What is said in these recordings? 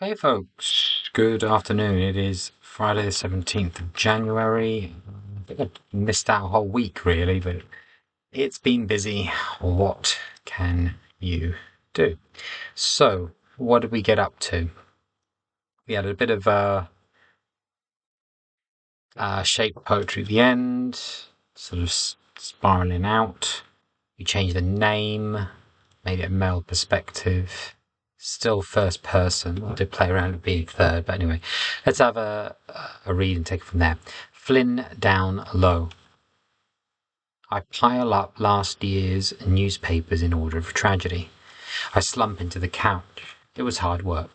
Okay, folks, good afternoon. It is Friday the 17th of January. I think I missed out a whole week, really, but it's been busy. What can you do? So, what did we get up to? We had a bit of shape poetry at the end, sort of spiraling out. We changed the name, made it a male perspective. Still first person. I did play around with being third, but anyway, let's have a read and take it from there. Flynn down low. I pile up last year's newspapers in order of tragedy. I slump into the couch. It was hard work.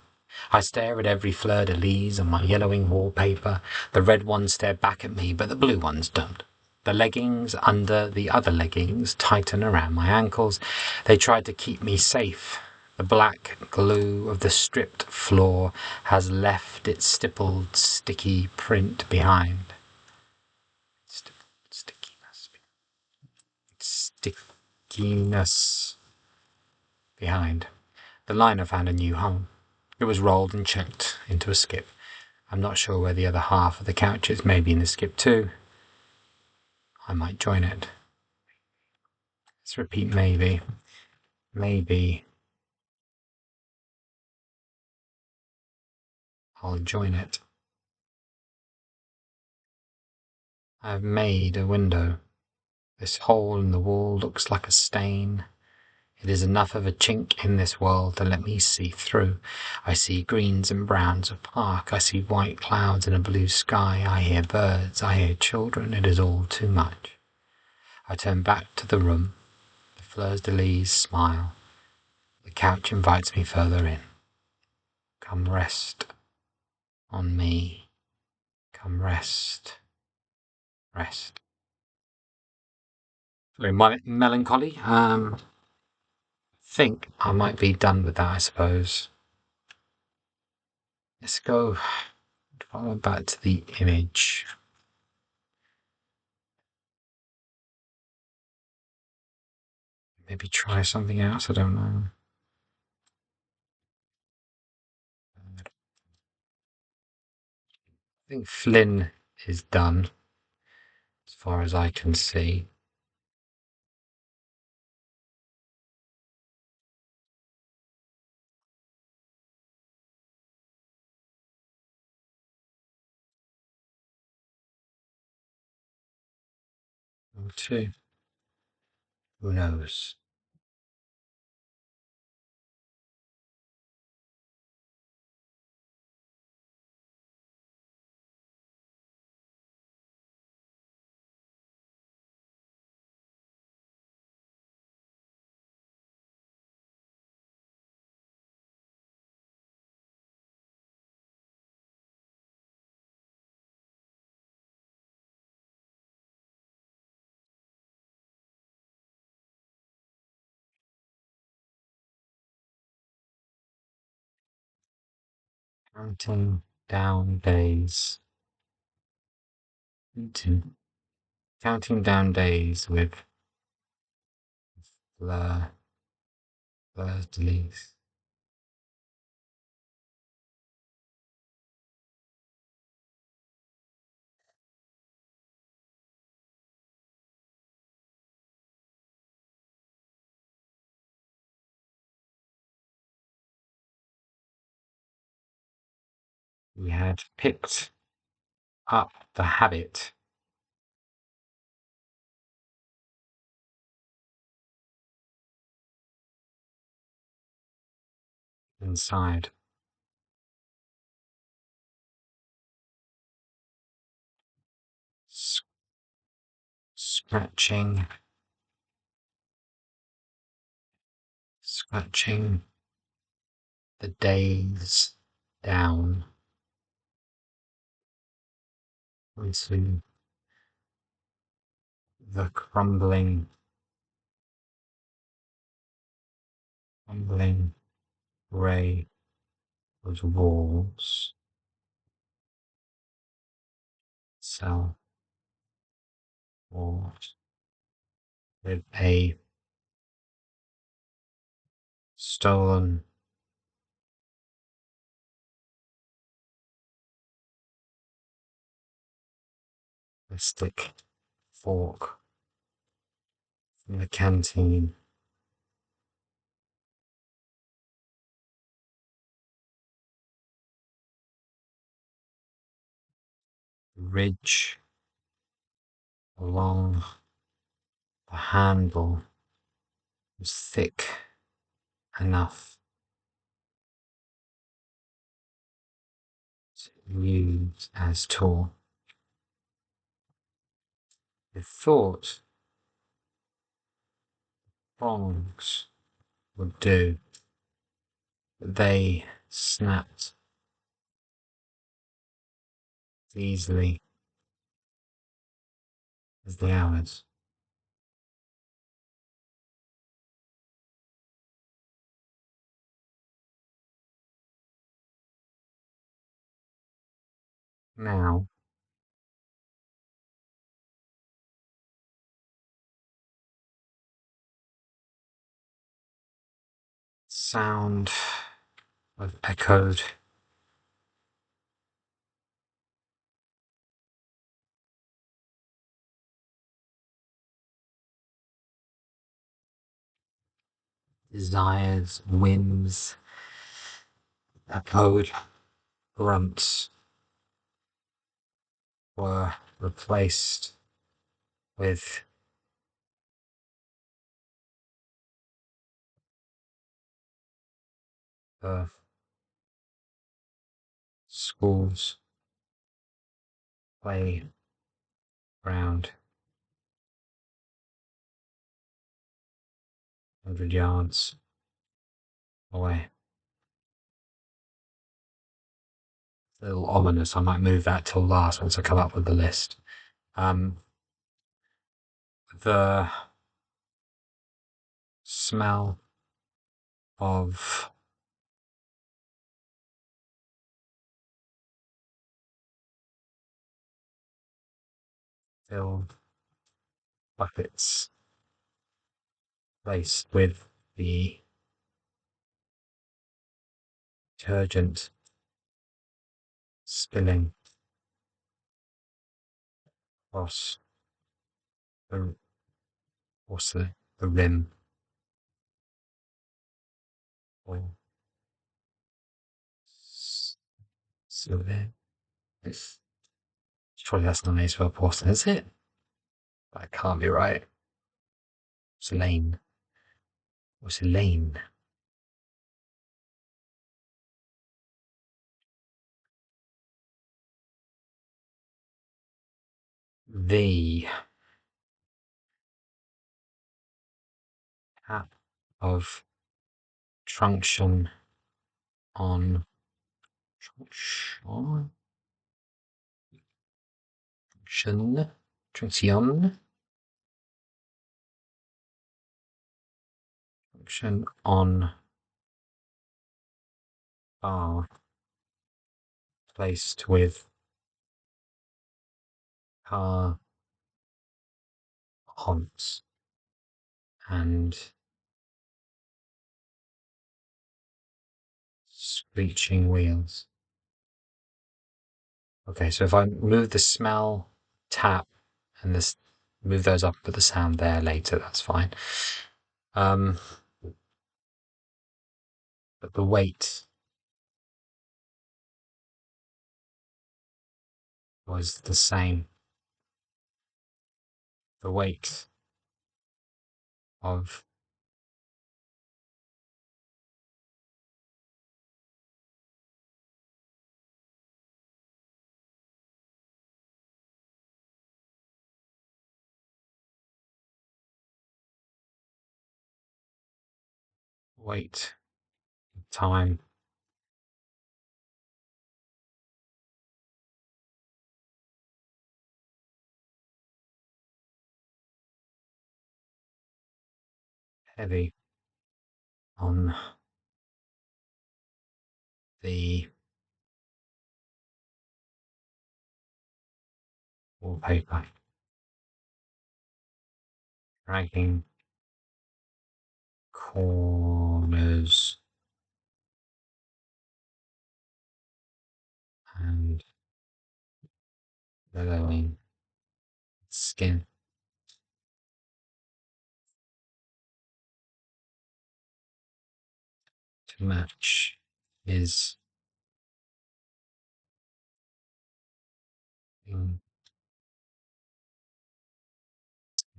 I stare at every fleur-de-lis on my yellowing wallpaper. The red ones stare back at me, but the blue ones don't. The leggings under the other leggings tighten around my ankles. They try to keep me safe. The black glue of the stripped floor has left its stippled, sticky print behind. Stickiness behind. The liner found a new home. It was rolled and checked into a skip. I'm not sure where the other half of the couch is. Maybe in the skip too. I might join it. Let's repeat maybe. Maybe I'll join it. I've made a window. This hole in the wall looks like a stain. It is enough of a chink in this world to let me see through. I see greens and browns of park. I see white clouds and a blue sky. I hear birds. I hear children. It is all too much. I turn back to the room. The fleurs-de-lis smile. The couch invites me further in. Come rest on me. Come rest. Rest. Very melancholy. Think I might be done with that, I suppose. Let's go back to the image. Maybe try something else, I don't know. I think Flynn is done, as far as I can see. Number two. Who knows? Counting down days. Counting down days with fleurs-de-lis. We had picked up the habit inside. Scratching, scratching the days down onto the crumbling grey of walls, cell walls, with a stolen a stick, fork from the canteen. Ridge along the handle was thick enough to use as tool. It thought prongs would do, but they snapped as easily as the hours. Now, sound was echoed. Desires, whims, echoed. Grunts were replaced with the school's playground 100 yards away. A little ominous. I might move that till last once I come up with the list. The smell of filled buckets placed with the detergent spilling across the, the rim or cylinder. Surely that's not an A spell porcelain, is it? That can't be right. Porcelain. Porcelain. The tap of trunction on trunction on bar placed with car honks and screeching wheels. Okay, so if I move the smell, tap, and this, move those up, put the sound there later, that's fine. But the weight was the same. The weight of weight, time, heavy on the wallpaper, dragging corners and bellowing skin. To match his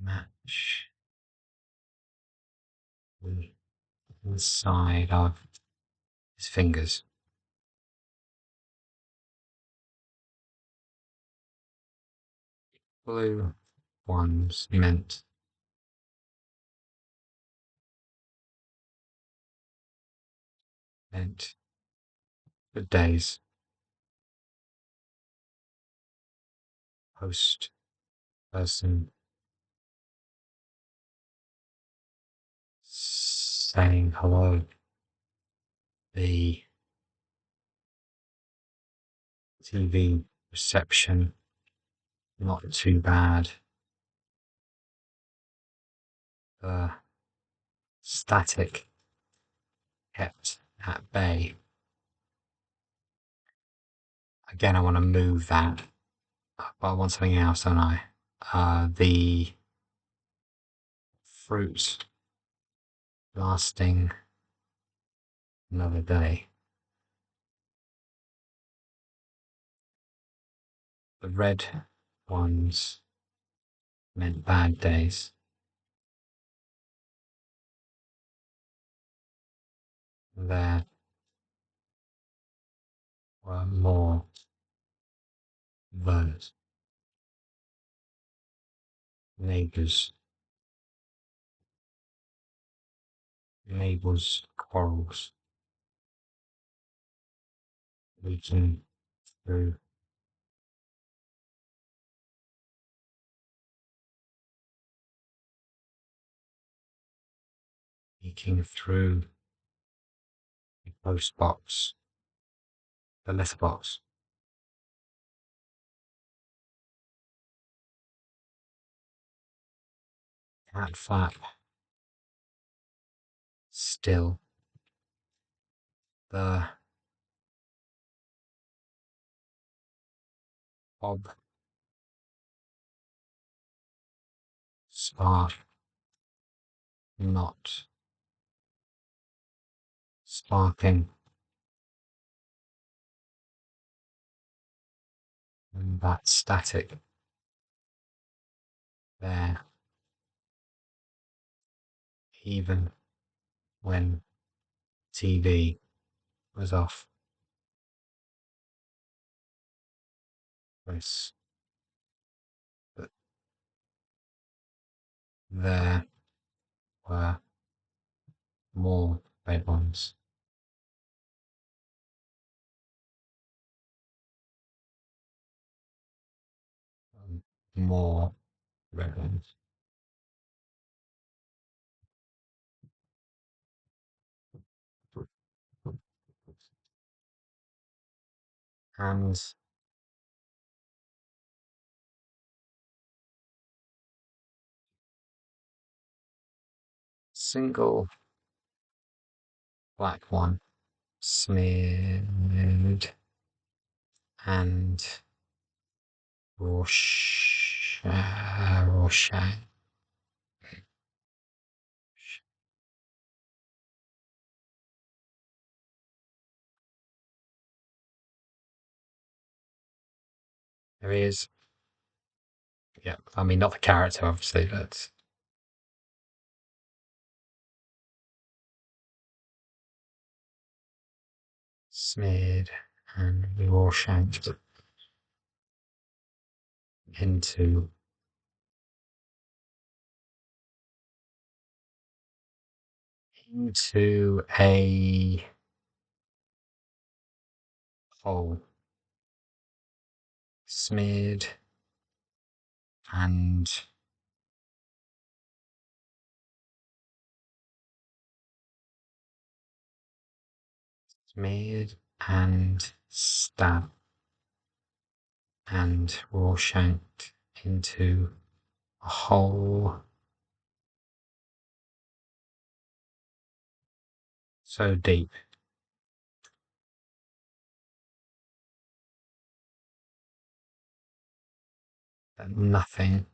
match the inside of his fingers. Blue ones meant good days. Post person saying hello. The TV reception not too bad. The static kept at bay. Again, I want to move that, but I want something else, don't I? The fruit lasting another day. The red ones meant bad days. There were more those. Neighbours. Neighbours' quarrels. Leaking through. Leaking through the post box. The letterbox. Cat flap. Still. The bob. Spark. Not sparking. And that static there, even when TV was off. Chris, but there were more red ones. More red ones. And single black one smeared and Rorschach. There he is. Yeah, I mean, not the character, obviously, but smeared and Rorschach into a hole. Smeared and stabbed and Rorschach into a hole so deep that nothing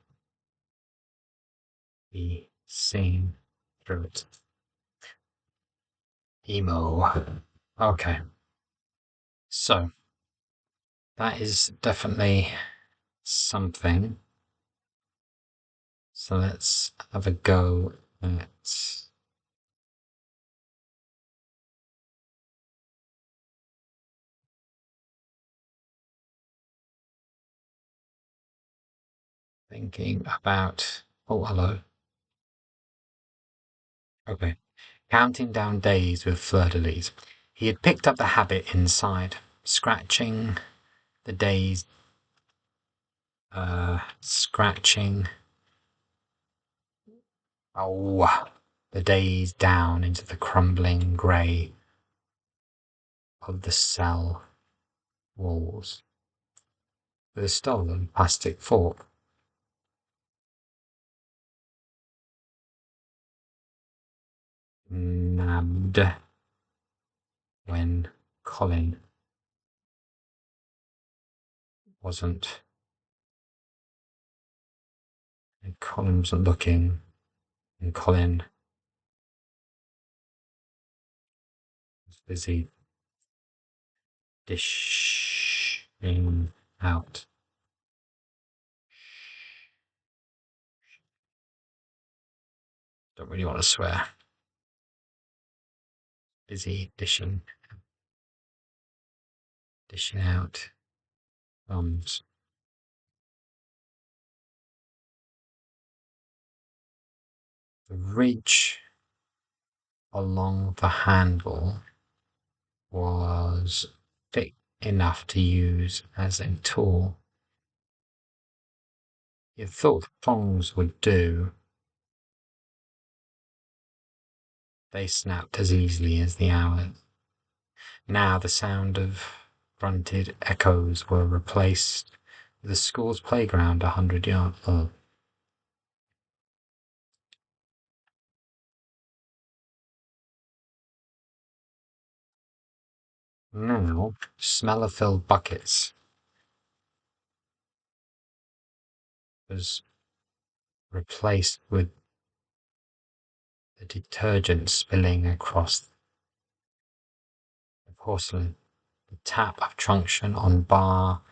be seen through it. Emo. Okay. So, that is definitely something. So let's have a go at thinking about. Oh, hello. Okay. Counting down days with fleur-de-lis. He had picked up the habit inside, scratching the days, scratching. Oh, the days down into the crumbling grey of the cell walls with a stolen plastic fork. Nabbed when Colin wasn't. And Colin wasn't looking, and Colin was busy dishing out. Don't really want to swear. Busy dishing out thumbs. The ridge along the handle was thick enough to use as a tool. You thought the tongs would do. They snapped as easily as the hours. Now the sound of grunted echoes were replaced with the school's playground 100 yards off. Now, smell-filled buckets was replaced with the detergent spilling across the porcelain. The tap of truncheon on bar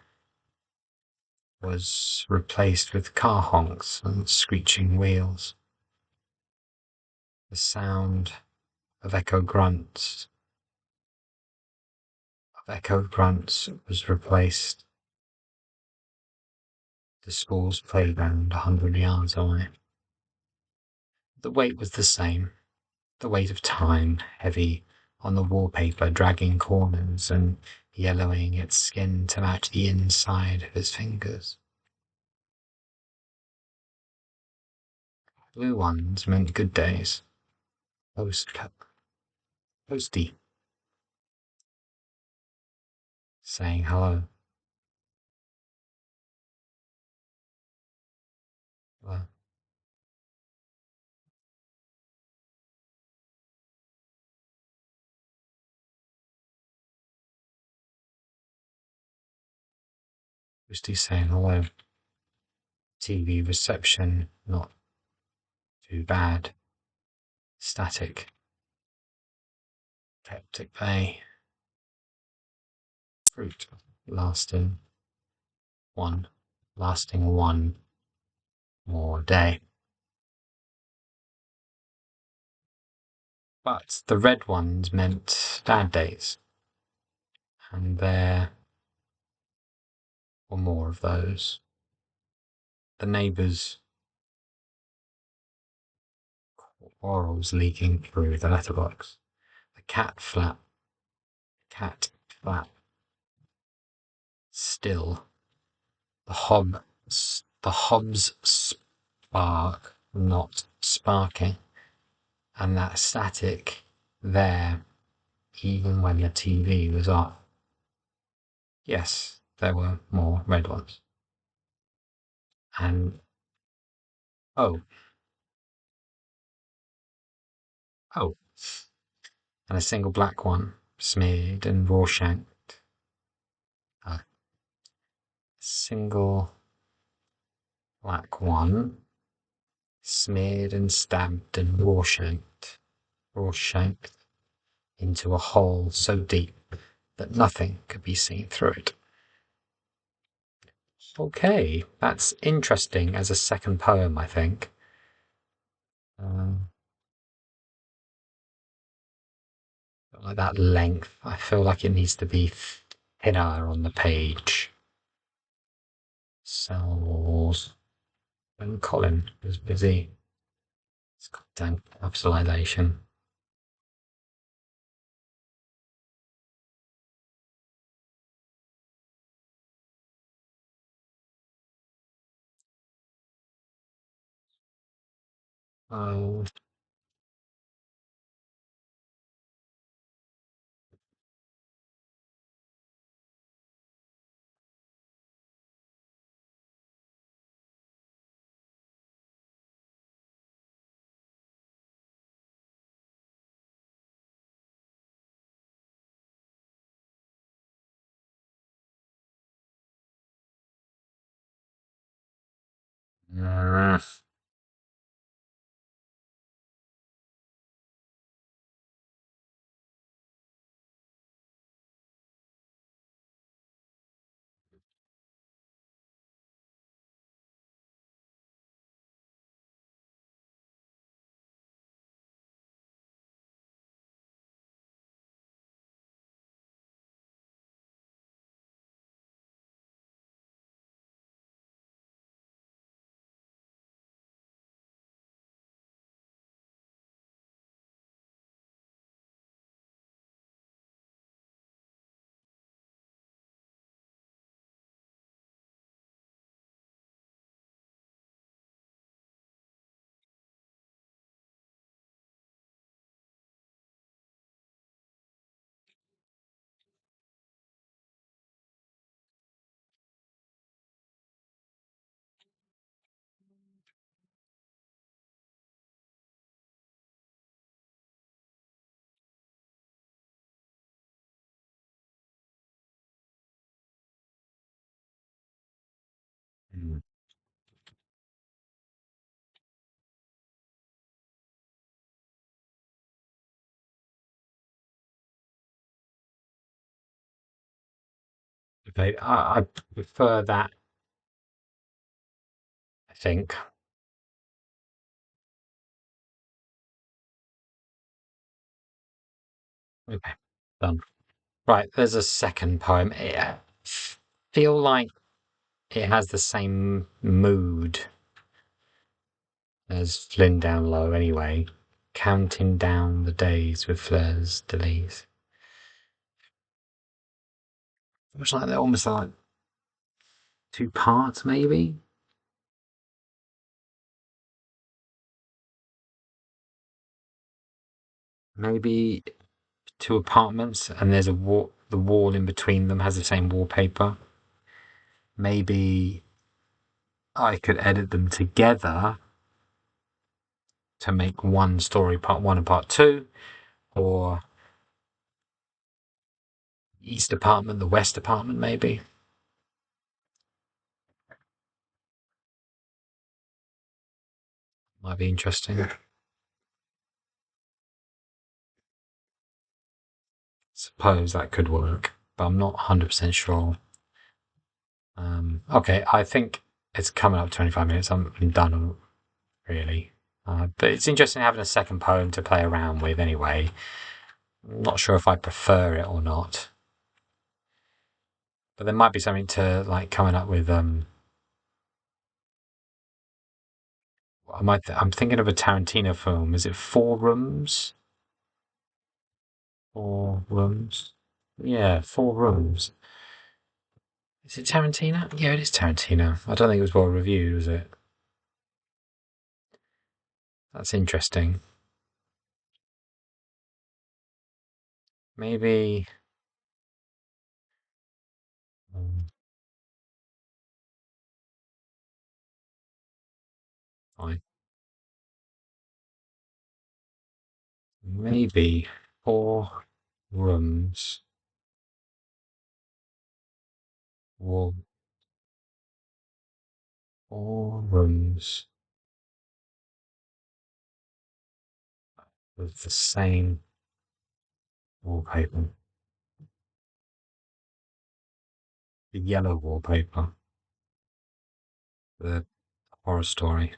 was replaced with car honks and screeching wheels. The sound of echoed grunts was replaced. The school's playground 100 yards away. The weight was the same. The weight of time, heavy on the wallpaper, dragging corners and yellowing its skin to match the inside of his fingers. Blue ones meant good days. Posty. Saying hello. Hello. Posty saying hello. TV reception, not too bad. Static. Peptic Bay. Fruit. Lasting one more day. But the red ones meant bad days. And there were more of those. The neighbours' quarrels leaking through the letterbox. The cat flap. Still. The hob's spark not sparking. And that static there, even when the TV was off. Yes, there were more red ones. And oh, and a single black one, smeared and Rorschached. A single black one, smeared and stamped and raw-shaped into a hole so deep that nothing could be seen through it. Okay, that's interesting as a second poem, I think. Um, like that length, I feel like it needs to be thinner on the page. Cells. When Colin was busy, it's goddamn capitalization. Oh, mm, mm. Okay, I prefer that, I think. Okay, done. Right, there's a second poem. I feel like it has the same mood as Flynn Down Low anyway. Counting down the days with fleurs de lis. It's like they're almost like two parts, maybe. Maybe two apartments, and there's a wall. The wall in between them has the same wallpaper. Maybe I could edit them together to make one story, part one and part two, or East apartment, the West apartment, maybe. Might be interesting. Suppose that could work, but I'm not 100% sure. Okay, I think it's coming up 25 minutes. I'm done, really. But it's interesting having a second poem to play around with anyway. I'm not sure if I prefer it or not. But there might be something to like coming up with. I'm thinking of a Tarantino film. Is it Four Rooms? Four Rooms? Yeah, Four Rooms. Is it Tarantino? Yeah, it is Tarantino. I don't think it was well reviewed, was it? That's interesting. Maybe. um, Fine. Maybe Four Rooms. Well, Four Rooms. with the same wallpaper. The yellow wallpaper. The horror story.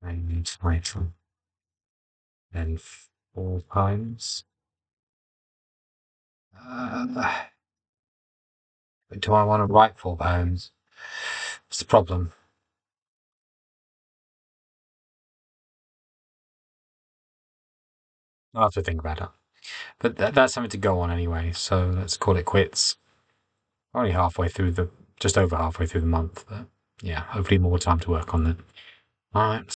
And title. Then 4 poems. Do I want to write 4 poems? What's the problem? I'll have to think about it. But that's something to go on anyway, so let's call it quits. Only just over halfway through the month, but yeah, hopefully more time to work on that. Alright.